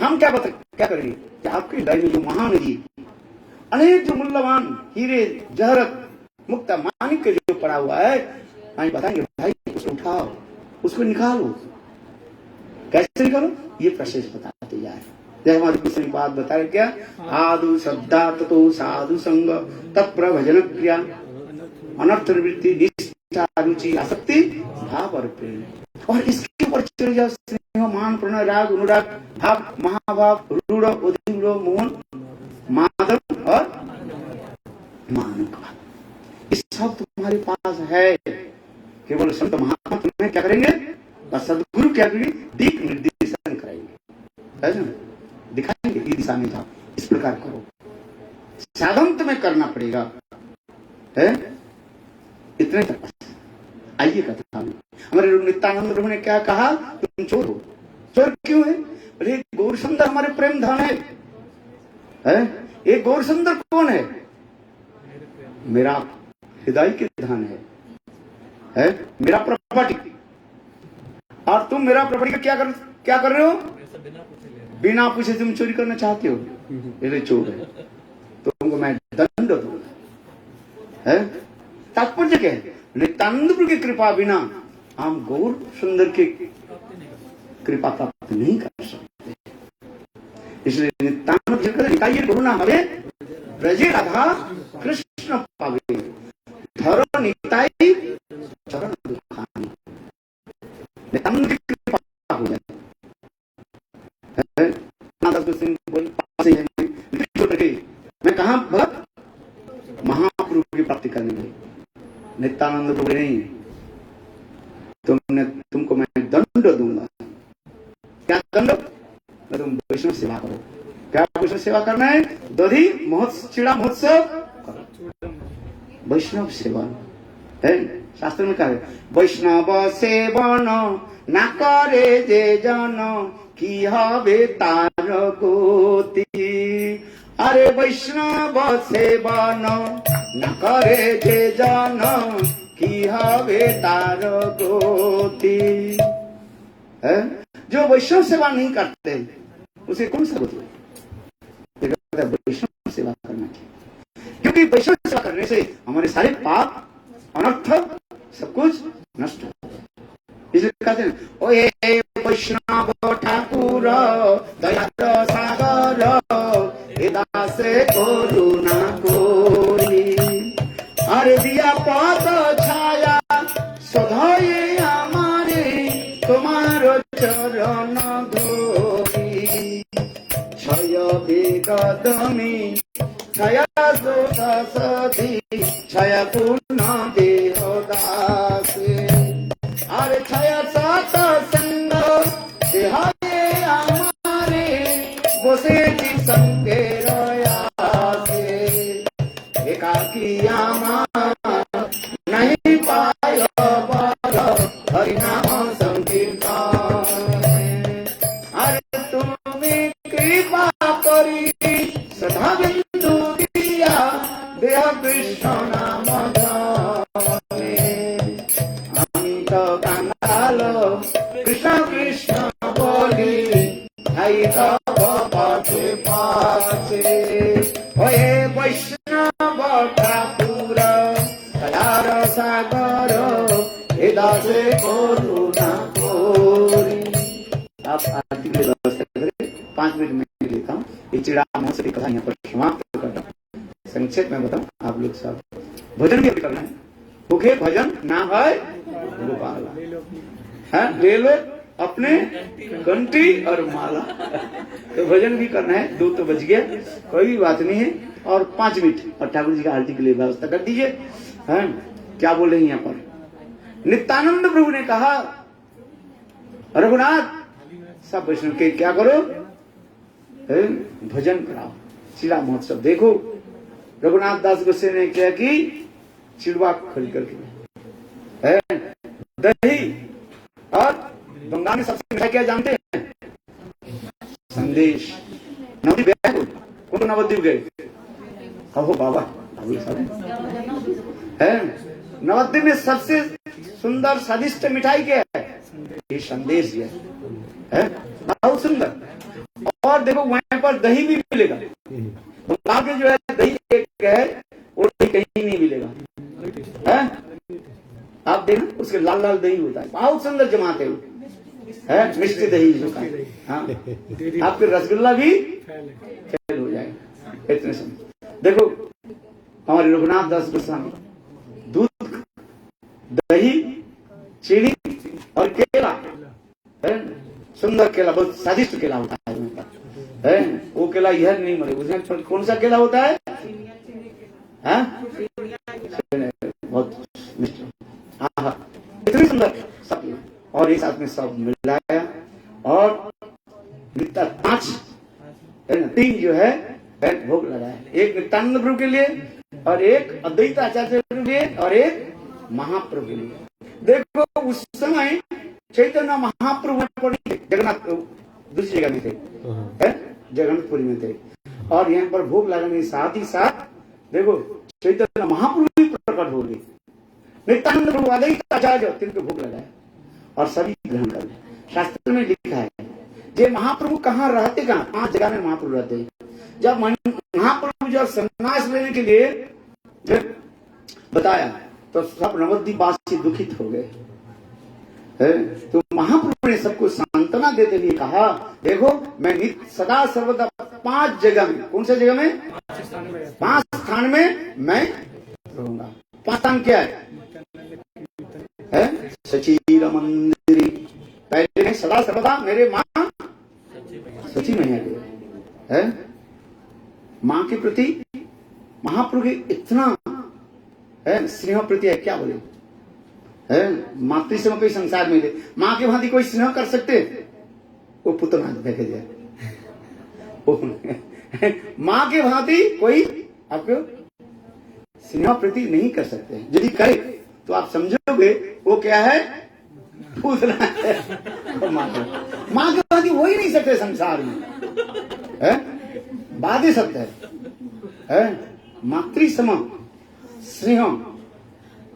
हम क्या करेंगे कि आपके हृदय में जो महानिधि अनेक जो मूल्यवान हीरे जहरत मुक्ता माणिक्य जो पड़ा हुआ है, हम बताएंगे भाई उसको उठाओ, उसको निकालो। कैसे निकालो? ये प्रोसेस बताते जाए। जैसे हमारी पिछली बात बता रहे क्या? आदु श्रद्धा ततो साधु संग तत्प्रभजन क्रिया अनर्थ निवृत्ति निष्ठा रुचि आसक्ति भाव और प्रेम। और इसके ऊपर चले जाओ स्नेह मान प्रणय राग अनुराग भाव महाभाव रूढ़ उदीर मोहन माधव और मानक। इस सब तुम्हारे पास है। केवल संत महात्मा तुम्हें क्या करेंगे? सदगुरु क्या करेंगे? दिक निर्देशन कराएंगे, दिखाएंगे ये दिशा में जाओ, इस प्रकार करो। साधन तुम्हें करना पड़ेगा है। इतने तक आइए कथा में। हमारे नित्यानंद प्रभु ने क्या कहा? तुम चोर हो। चोर क्यों है? अरे गौर सुंदर हमारे प्रेम धन है। ये गौर सुंदर कौन है? मेरा हृदय के धन है, मेरा प्रॉपर्टी। और तुम मेरा प्रॉपर्टी का क्या कर रहे हो? बिना पूछे तुम चोरी करना चाहते हो, ये चोर है, तो तुमको मैं दंड दूंगा। तात्पर्य क्या है? नित्यानंद की कृपा बिना हम गौर सुंदर की कृपा प्राप्त नहीं कर सकते। इसलिए नित्यानंद निकाइए गुरु ना हवे ब्रजे राधा कृष्ण पावे धरो निताई चरण दुखानी। नित्यानंद की कृपा हो जाए। मैं कहा भक्त महाप्रभु की प्राप्ति करने में नित्यानंद प्रभु नहीं, तुमको मैं दंड दूंगा। क्या दंड? तुम वैष्णव सेवा करो। क्या वैष्णव सेवा करना है? दधी चिड़ा महोत्सव वैष्णव सेवा है। शास्त्र में कहा है वैष्णव सेवन ना करे जे जन की हवे तार गोती। अरे वैष्णव सेवन न करे जे जन की हवे तार गोती। जो वैष्णव सेवा नहीं करते उसे कौन सा गोती? वैष्णव सेवा करना चाहिए, क्योंकि वैष्णव सेवा करने से हमारे सारे पाप अनर्थ सब कुछ नष्ट हो जाए। इसलिए कहते हैं ओए वैष्णव ठाकुर दया सागर दासे करुणा कोरी। अरे दिया पद छाया सधये हमारे तुम्हारो चरण धोरी। क्षय विगत में क्षय दोष सधी क्षय पूर्ण देह दासे। अरे क्षय सत संग देहाये हमारे बसे संगे एकाकी नहीं पाय हरिनाम संकीर्तन। अरे तुम्हें कृपा करी सदा बिंदु दिया देह कृष्ण नाम धने। हम तो कांगाल হয়ে বৈষ্ণব ঠাকুর দয়ার सागर हे दासे करुणा कोरी। आप आरती की व्यवस्था करें, 5 मिनट में लेता हूँ। ये चिड़ा महोत्सव की कथा यहाँ पर समाप्त करता हूँ। संक्षेप में बताऊं, आप लोग सब भजन भी करना है। भूखे भजन ना है गोपाल है, ले लो अपने घंटी और माला। तो भजन भी करना है। 2 तो बज गया, कोई भी बात नहीं है। और 5 मिनट और ठाकुर जी का आरती के लिए व्यवस्था कर दीजिए। है क्या बोल रहे हैं यहाँ पर? नित्यानंद प्रभु ने कहा रघुनाथ सब वैष्णव के क्या करो, भजन कराओ, चिड़ा महोत्सव देखो। रघुनाथ दास गोस्वामी ने क्या की, चिड़वा खरीद करके दही और बंगाल में सबसे मीठा क्या जानते हैं? संदेश। नवद्वीप गए कौन? नवद्वीप गए? हो बाबा है। नवद्वीप में सबसे सुंदर स्वादिष्ट मिठाई क्या है? ये संदेश है बहुत सुंदर। और देखो वहां पर दही भी मिलेगा। बंगाल के जो है दही एक है, वो दही कहीं नहीं मिलेगा। है आप देखना, उसके लाल लाल दही होता है, बहुत सुंदर जमाते है मिष्टी दही जो का। हाँ आपके रसगुल्ला भी फेल हो जाएगा इतने समय। देखो हमारे रघुनाथ दास गोस्वामी दूध, दही, चीनी और केला है। सुंदर केला, बहुत स्वादिष्ट केला होता है। वो केला यह नहीं मरे। उसमें कौन सा केला होता है? बहुत इतनी सुंदर सब। और एक साथ में सब मिलाया और 3 जो है भोग लगाया। एक नित्यानंद प्रभु के लिए और एक अद्वैत आचार्य के लिए और एक महाप्रभु के लिए। देखो उस समय चैतन्य महाप्रभु जगन्नाथ दूसरी जगह में थे, जगन्नाथपुरी में थे। और यहाँ पर भोग लगाने के साथ ही साथ देखो चैतन्य महाप्रभु भी प्रकट हो गए। नित्यानंद प्रभु अद्वैत आचार्य तिनके भोग लगाया और सभी ग्रहण कर लिया। शास्त्र में लिखा है जे महाप्रभु कहाँ रहते, कहाँ 5 जगह में महाप्रभु रहते हैं। जब महाप्रभु जब संन्यास लेने के लिए बताया तो सब नवद्वीपवासी दुखित हो गए। तो महाप्रभु ने सबको सांत्वना देते हुए कहा देखो मैं सदा सर्वदा 5 जगह में, कौन सा जगह में? 5 स्थान में मैं रहूंगा। 5 स्थान क्या है? सचीर मंदिर। पहले मैं सदा सर्वदा मेरे माँ सची मैया है। माँ के प्रति महाप्रभु के इतना स्नेह प्रति है, क्या बोले है। मातृ स्नेह कोई संसार में ले, माँ के भांति कोई स्नेह कर सकते? वो पुत्र देखे जाए। माँ के भांति कोई आपको स्नेह प्रति नहीं कर सकते। यदि करे तो आप समझोगे वो क्या है, पूतना है। माँ के भांति हो ही नहीं सकते संसार में, बात ही सत्य है। मातृ सम स्नेह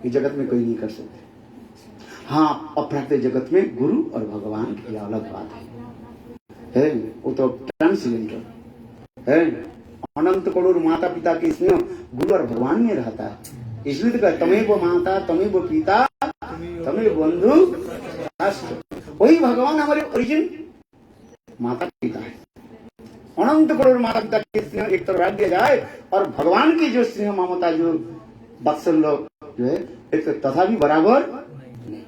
ये जगत में कोई नहीं कर सकते। हाँ अप्राकृत जगत में गुरु और भगवान की अलग बात है। वो तो ट्रांसजेंडर है। अनंत करोड़ माता पिता की स्नेह गुरु और भगवान में रहता है। इसलिए तो तमेव माता तमेव पिता तमेव बंधु राष्ट्र। वही भगवान हमारे ओरिजिन माता पिता है। अनंत करोड़ माता पिता के स्नेह एक तरफ रख दिया जाए और भगवान की जो स्नेह ममता जो वात्सल्य जो है एक तथा भी बराबर नहीं,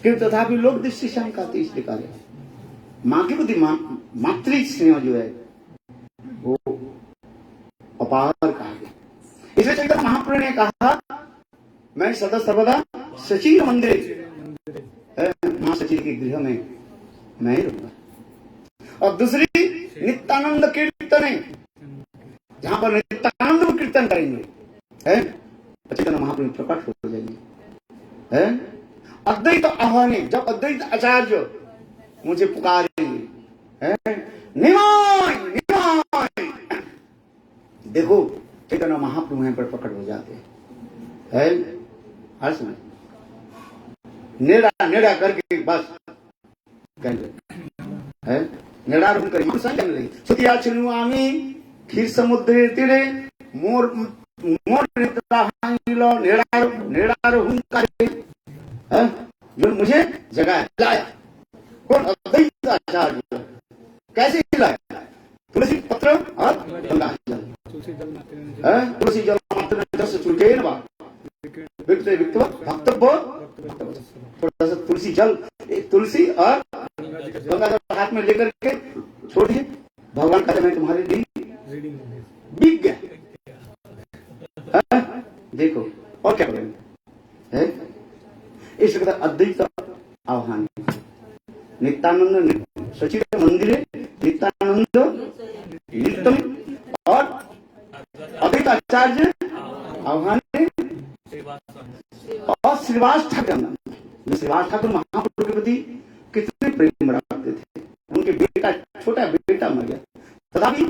क्योंकि तथापि लोग दृष्टि शंकाते इसलिए कार्य माँ के प्रति मातृ स्नेह जो है वो अपार कहा गया। इसलिए चैतन्य महाप्रभु ने कहा मैं सदा सर्वदा सचिव मंदिर, मां सचिव के गृह में मैं रहूंगा। और दूसरी नित्यानंद कीर्तन है, जहां पर नित्यानंद कीर्तन करेंगे चैतन्य महाप्रभु प्रकट हो जाएंगे। अद्वैत आह्वान, जब अद्वैत आचार्य मुझे पुकारेंगे निमाय निमाय, देखो चैतन्य महाप्रभु यहाँ पर प्रकट हो जाते हैं। हर समय नेड़ा नेड़ा करके बस नेड़ा रूप करेंगे। सुतिया छिनुआमी क्षीर समुद्र तीरे मोर मोर नेड़ार हुंकारे, जो मुझे जगाया लाया। कौन? अद्वैत आचार्य। कैसे लाया? तुलसी पत्र और गंगा जल। तुलसी जल मात्र दस चुके न विक्ते विक्तव भक्तव्य। थोड़ा सा तुलसी जल, तुलसी और गंगा जल हाथ में लेकर के छोड़िए। भगवान कहते मैं तुम्हारे लिए बिक गया। देखो और क्या करेंगे? इस प्रकार अद्वैत आह्वान। नित्यानंद सचिव मंदिरे नित्यानंद नित्यम और अद्वैत आचार्य आह्वान और श्रीवास ठाकुर। श्रीवास ठाकुर महाप्रभु के प्रति कितने प्रेम रखते थे। उनके बेटा, छोटा बेटा मर गया, तथापि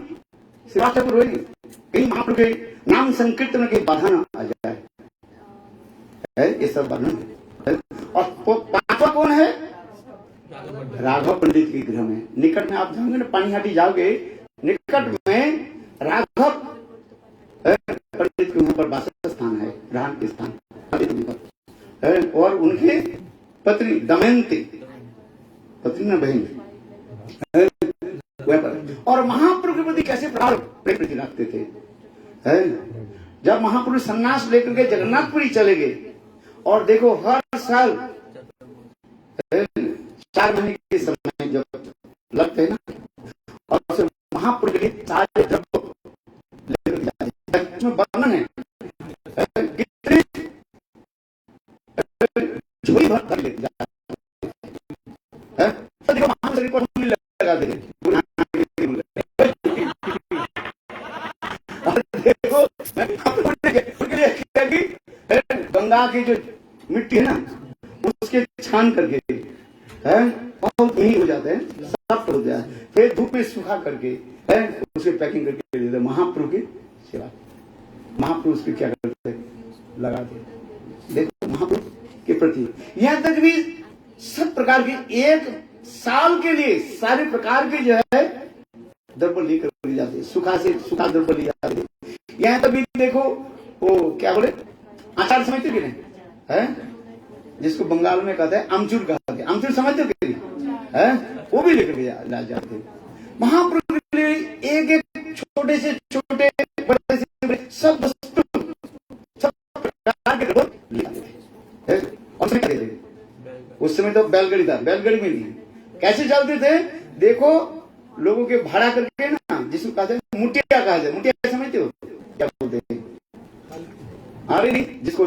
श्रीवास ठाकुर रोएंगे कहीं महाप्रभु के नाम संकीर्तन में कहीं बाधा न आ जाए। ये सब वर्णन है। और पांचवा कौन है? राघव पंडित के गृह में। निकट में आप जाओगे ना, पानीहाटी जाओगे, निकट में राघव पंडित के वहां पर वास स्थान है, रहन के स्थान है। और उनके पत्नी दमयंती, पत्नी न बहन, और महाप्रभु के प्रति कैसे प्रकार प्रेम रखते थे। जब महाप्रभु सन्यास लेकर के जगन्नाथपुरी चले गए, और देखो हर साल 4 महीने के समय जब लगते हैं ना, और फिर महाप्रभु के सारे द्रव्य लेकर जाते हैं। इसमें वर्णन है कितने झोली भर कर लेके जाते हैं। तो देखो महाप्रभु को हम लगाते थे। देखो गंगा की जो मिट्टी है ना, उसके छान करके बहुत नहीं हो जाते हैं, सॉफ्ट हो जाए, फिर धूप में सुखा करके उसके पैकिंग करके दे देते महाप्रभु की सेवा। महाप्रभु उसके क्या करते? लगाते। देखो महाप्रभु के प्रति यहां तक भी सब प्रकार की एक साल के लिए सारे प्रकार के जो है द्रव्य लेकर जाते, सुखा से सुखा द्रव्य ले जाते। यहां तक भी देखो वो क्या बोले, आचार समझते कि नहीं है, जिसको बंगाल में कहते हैं अमचूर कहते हैं। अमचूर समझते कि नहीं है? वो भी लेकर जाते। महाप्रभु के लिए एक एक छोटे से छोटे, बड़े से बड़े सब सब प्रकार के द्रव्य ले जाते थे। और उस समय तो बैलगाड़ी था, बैलगाड़ी में नहीं, कैसे चलते थे? देखो लोगों के भाड़ा करके ना, जिसको कहते हैं मुटिया कहा जाए। मुटिया समझते हो क्या बोलते हैं? अरे नहीं, जिसको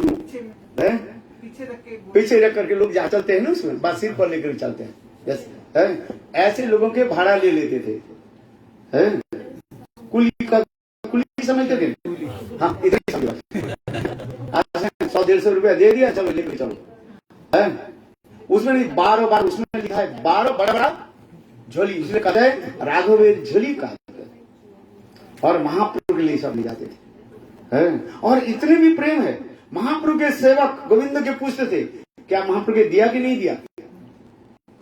पीछे रख करके लोग जहाँ चलते हैं ना, उसमें बात सिर पर लेकर चलते हैं। यस, ऐसे लोगों के भाड़ा ले लेते थे। कुली समझते थे? हाँ, इधर ही समझो। 100-150 रुपया दे दिया, चलो लेकर चलो। उसमें नहीं, 12 बार उसमें लिखा है 12 बड़ा बड़ा झोली, इसलिए कहते हैं राघवेर झोली का। और महाप्रभु के लिए सब ले जाते थे। और इतने भी प्रेम है। महाप्रभु के सेवक गोविंद के पूछते थे क्या महाप्रभु के दिया कि नहीं दिया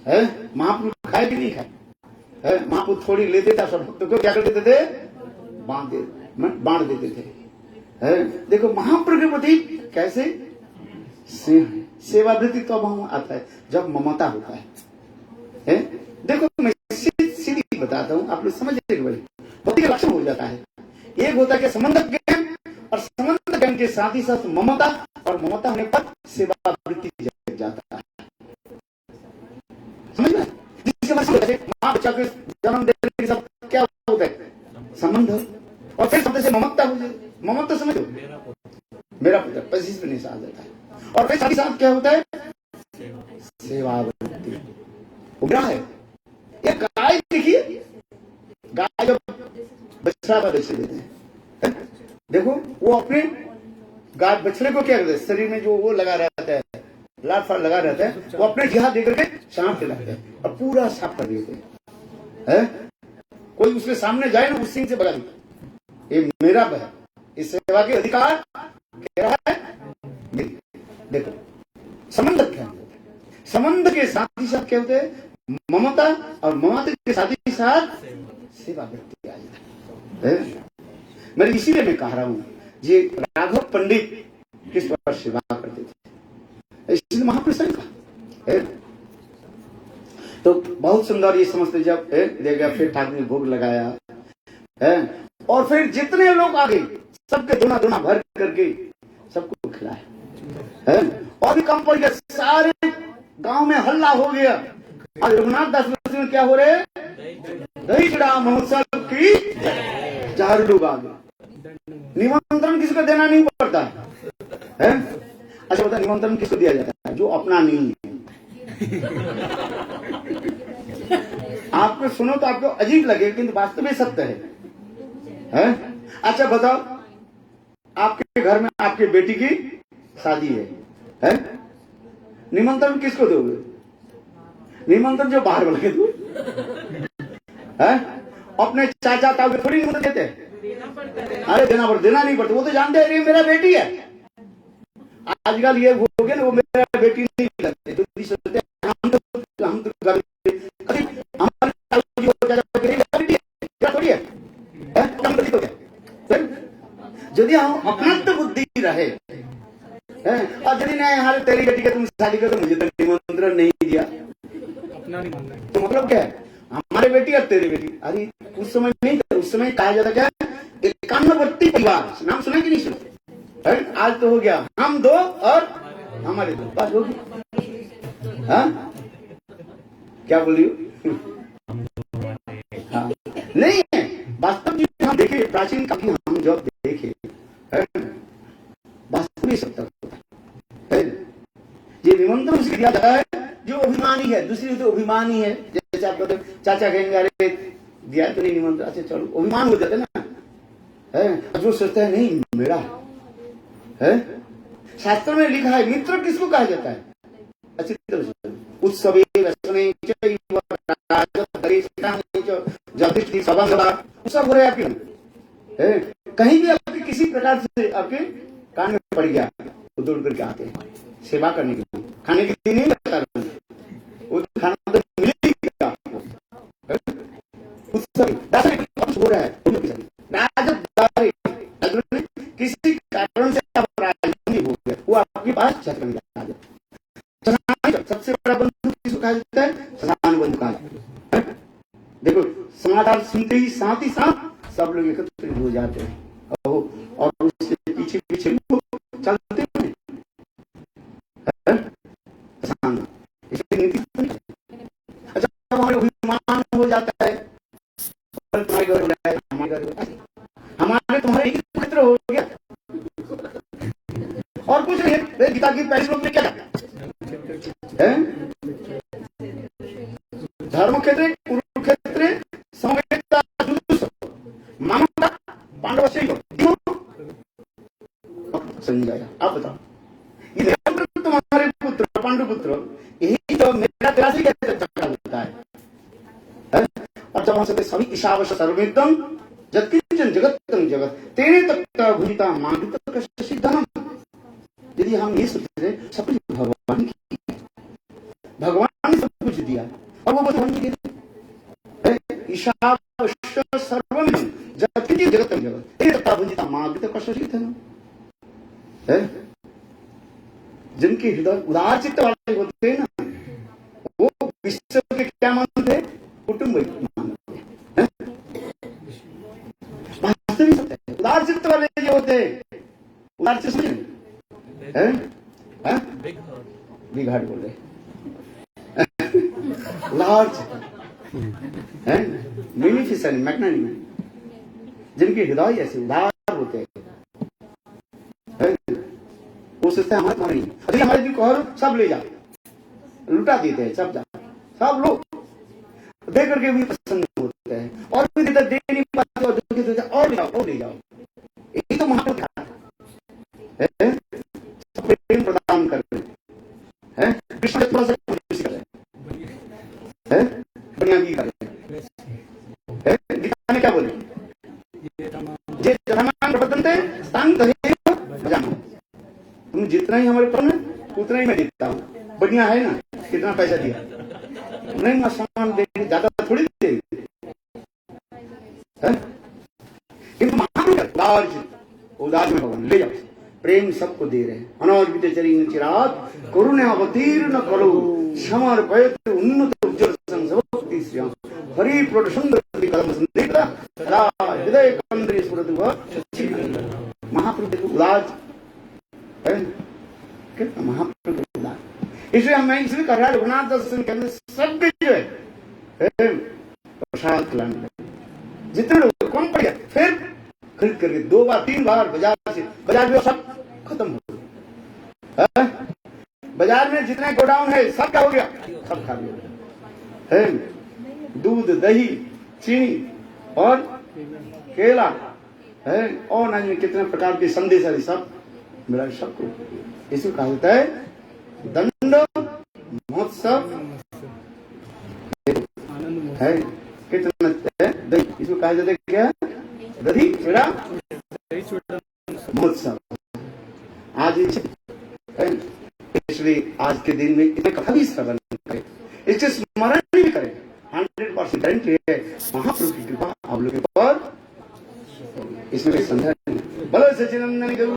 है? महाप्रभु खाए कि नहीं खाए? महाप्रभु थोड़ी लेते थे, सब भक्तों को क्या कर देते थे? बांट देते थे। देखो महाप्रभु के प्रति कैसे सेवावृत्ति तो वहां आता है जब ममता होता है। देखो मैं सीधी बताता हूं, आप लोग समझ लीजिए। भक्ति का लक्षण हो जाता है, एक होता है कि संबंध ज्ञान, और संबंध ज्ञान के साथ ही साथ ममता, और ममता होने पर सेवा वृत्ति जग जाता है। समझ में? जिसके मां बच्चा के जन्म देने के सब क्या होता है? संबंध। और फिर शब्द से ममता हो जाए। ममता समझो, मेरा पुत्र 25 में आ जाता है। और फिर साथ ही साथ क्या होता है? सेवा वृत्ति उग्र है। एक गाय देखिए, गाय जब बछड़ा का बच्चे देते हैं, देखो वो अपने गाय बछड़े को क्या करते हैं? शरीर में जो वो लगा रहता है, लाल फाड़ लगा रहता है, वो अपने जिहा देकर के चांप के लगते हैं और पूरा साफ कर देते हैं। कोई उसके सामने जाए ना, उस सिंह से बगा देता। ये मेरा है, इस सेवा के अधिकार क्या है? देखो संबंध क्या होता है? संबंध के साथ ही साथ क्या होते हैं? ममता, और ममता के साथ ही साथ सेवा व्यक्ति आ जाता है। मैं इसीलिए मैं कह रहा हूं, ये राघव पंडित किस प्रकार सेवा करते थे, इसलिए महापुरुष ने कहा। तो बहुत सुंदर ये समझते, जब ले गया, फिर ठाकुर ने भोग लगाया है, और फिर जितने लोग आ गए सबके दोना दोना भर करके सबको खिलाया है। और भी कम पड़ गया, सारे गांव में हल्ला हो गया। आज रघुनाथ दास में क्या हो रहे, दही चढ़ा महोत्सव की 4 लोग आ गए। निमंत्रण किसी को देना नहीं पड़ता है। अच्छा बता, निमंत्रण किसको दिया जाता है, जो अपना नहीं है। आपको सुनो तो आपको अजीब लगे, किंतु वास्तव में सत्य है। अच्छा बताओ, आपके घर में आपकी बेटी की शादी है? निमंत्रण किसको दोगे? निमंत्रण जो बाहर वाले दो है, अपने चाचा ताऊ थोड़ी निमंत्रण देते हैं। अरे देना पड़ता, देना नहीं पड़ता, वो तो जानते हैं ये मेरा बेटी है। आजकल ये हो गया ना, वो मेरा बेटी नहीं लगते, तो सोचते हैं हम तो थोड़ी है। यदि हम अपना बुद्धि रहे, और यदि नहीं हमारे तेरी बेटी के तुम शादी करो, मुझे तो निमंत्रण नहीं दिया, तो मतलब क्या है, हमारे बेटी और तेरी बेटी। अरे उस समय नहीं था, उस समय कहा जाता क्या, 51 परिवार, नाम सुना कि नहीं सुना? आज तो हो गया हम 2 और हमारे 2, बात होगी। क्या बोल रही हो? हाँ नहीं है, वास्तव में हम देखे प्राचीन काफी, हम जब देखे वास्तव में सत्य होता है। ये निमंत्रण उसको दिया जाता है जो अभिमानी है, दूसरी तो अभिमानी है। जैसे आप कहते चाचा कहेंगे अरे दिया तो नहीं निमंत्रण, अच्छा चलो, अभिमान हो जाता है ना, है जो सोचता है नहीं मेरा है। शास्त्र में लिखा है मित्र किसको कहा जाता है, अच्छी तरह से, उत्सवे सब हो रहे आपके, कहीं भी आपके किसी प्रकार से आपके कान में पड़ गया तो दौड़ करके आते हैं सेवा करने के लिए, खाने के लिए नहीं बता रहा, वो खाना तो मिलेगा आपको। हो रहा है किसी कारण से आप राजनीति हो गया, वो आपके पास छत्र में आ गया। सबसे बड़ा बंधु किसको कहा जाता है, समान बंधु कहा जाता है। देखो समाचार सुनते ही साथ सब लोग एकत्रित हो जाते हैं और उसके पीछे पीछे चलते हैं। अच्छा हमारे अभिमान हो जाता है, हमारे तुम्हारे एक मित्र हो गया, और कुछ नहीं। गीता की पहले श्लोक में क्या है, धर्म क्षेत्र कुरुक्षेत्र समवेता मामता पांडव से संजय। आप बताओ, ये तुम्हारे पुत्र पांडु पुत्र, यही तो मेरा तेरा से चक्कर होता है। और जब हम कहते सभी ईशावश सर्वेदम जगत्किंचन जगत्तम जगत तेरे तक भूमिता मांगित सिद्धम। यदि हम ये सोचते सब कुछ भगवान की, भगवान ने सब कुछ दिया और वो भगवान की ईशावश सर्वम जगत्किंचन जगत्तम जगत तेरे तक भूमिता मांगित सिद्धम है। जिनके हृदय उदार चित्त वाले होते हैं ना, वो विश्व के क्या मानते हैं, कुटुंब मानते हैं। वास्तविक सत्य है, उदार चित्त वाले जो होते हैं, उदार चित्त हैं, बिग हार्ट बोल रहे लार्ज हैं, म्यूनिफिसेंट मैग्नानिमेंट, जिनके हृदय ऐसे उदार होते हैं, वो सोचते हैं हमारे तुम्हारे नहीं, अरे हमारे भी कहो सब ले जाओ, लुटा देते हैं सब लोग दे करके भी प्रसन्न होते हैं, और भी देते दे नहीं पाते और ले जाओ। यही तो महाप्रभु है, प्रेम प्रदान कर रहे हैं, कृष्ण थोड़ा सा कर रहे हैं, बढ़िया भी कर रहे हैं। गीता में क्या बोले, जे जनामान प्रबंधते स्थान दहेज, तुम जितना ही हमारे पास है उतना ही मैं देता हूँ। बढ़िया है ना, कितना पैसा दिया, नहीं मैं सामान देंगे, ज्यादा थोड़ी देंगे। किंतु महाप्रभु प्रेम सबको दे रहे हैं। अनार्बित चरिंग चिरात करुणे अवतीर्ण करो समर्पयत उन्नत उज्ज्वल संभक्ति श्याम परिपूर्ण सुंदर कलम संदीप्त सदा हृदय कंद्री स्फुरतु महाप्रभु को उदाज है, कितना महाप्रभु को उदाज। इसलिए हम इसलिए कर रहा है रघुनाथ दर्शन के अंदर सब जो है प्रसाद खिलाने लगे। जितने लोग कौन पड़ गया, फिर खरीद करके 2 बार 3 बार बाजार में सब खत्म हो गया। बाजार में जितने गोडाउन है सब क्या हो गया, सब खाली हो गया है। दूध दही चीनी और केला है और न जाने कितने प्रकार के संदेश है, सब मिला सबको। इसे कहा जाता है दंड महोत्सव है। कितना है दही, इसको कहा जाता है क्या, दही चूड़ा महोत्सव। आज इसलिए आज के दिन में इतने कथा भी श्रवण करें, इससे स्मरण भी करें। 100% गारंटी है महाप्रभु की कृपा आप लोगों पर, इसमें संदेह नहीं। बोलो सच्चिदानंद गुरु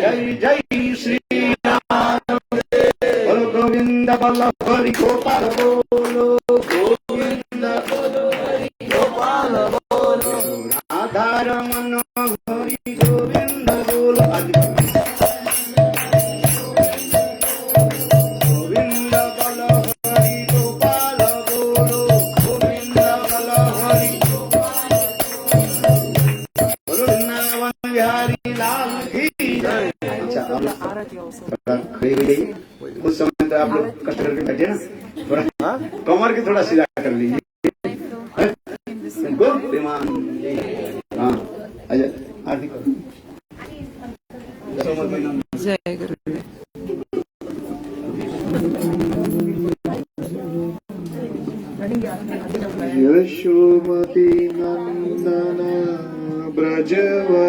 जय जय श्री राम, बोलो गोविंद बल्लभ हरि गोपाल, बोलो गोविंद हरि गोपाल, बोलो राधा रमन हरि गोविंद, बोलो उस समय तो आप लोग कष्ट करके बैठे ना, थोड़ा कमर के थोड़ा सीधा कर लीजिए। हाँ आरती करो। जय गुरु। यशोमती नंदन ब्रजवा